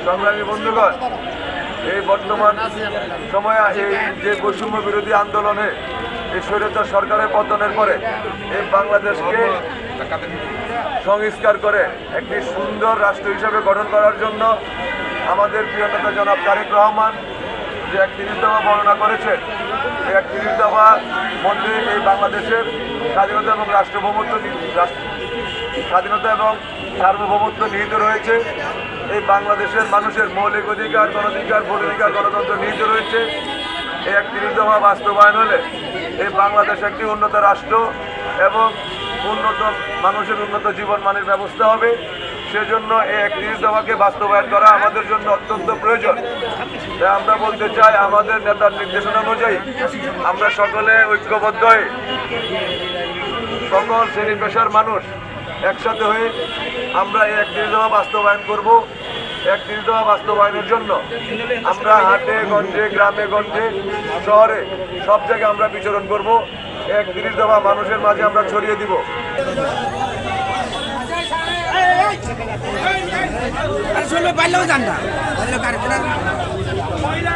সংগ্রামী বন্ধুগণ, এই বর্তমান সময়ে এই যে বৈষম্য বিরোধী আন্দোলনে এই স্বৈরাচার সরকারের পতনের পরে এই বাংলাদেশকে সংস্কার করে একটি সুন্দর রাষ্ট্র হিসেবে গঠন করার জন্য আমাদের প্রিয় নেতা জনাব তারেক রহমান যে ৩১ দফা বর্ণনা করেছেন, এই ৩১ দফার মধ্যে এই বাংলাদেশের স্বাধীনতা এবং স্বাধীনতা এবং সার্বভৌমত্ব নিহিত রয়েছে। এই বাংলাদেশের মানুষের মৌলিক অধিকার, গণঅধিকার, ভোটাধিকার, গণতন্ত্র নিহিত রয়েছে। এই ৩১ দফা বাস্তবায়ন হলে এই বাংলাদেশ একটি উন্নত রাষ্ট্র এবং উন্নত মানুষের উন্নত জীবনমানের ব্যবস্থা হবে। সেজন্য এই ৩১ দফাকে বাস্তবায়ন করা আমাদের জন্য অত্যন্ত প্রয়োজন। তাই আমরা বলতে চাই, আমাদের নেতার নির্দেশনা অনুযায়ী আমরা সকলে ঐক্যবদ্ধ হয়ে সকল শ্রেণী পেশার মানুষ একসাথে হয়ে আমরা এই ৩১ দফা বাস্তবায়ন করব। ৩১ দফা বাস্তবায়নের জন্য আমরা হাটে গঞ্জে, গ্রামে গঞ্জে, শহরে সব জায়গায় আমরা বিচরণ করব। ৩১ দফা মানুষের মাঝে আমরা ছড়িয়ে দিব। মহিলা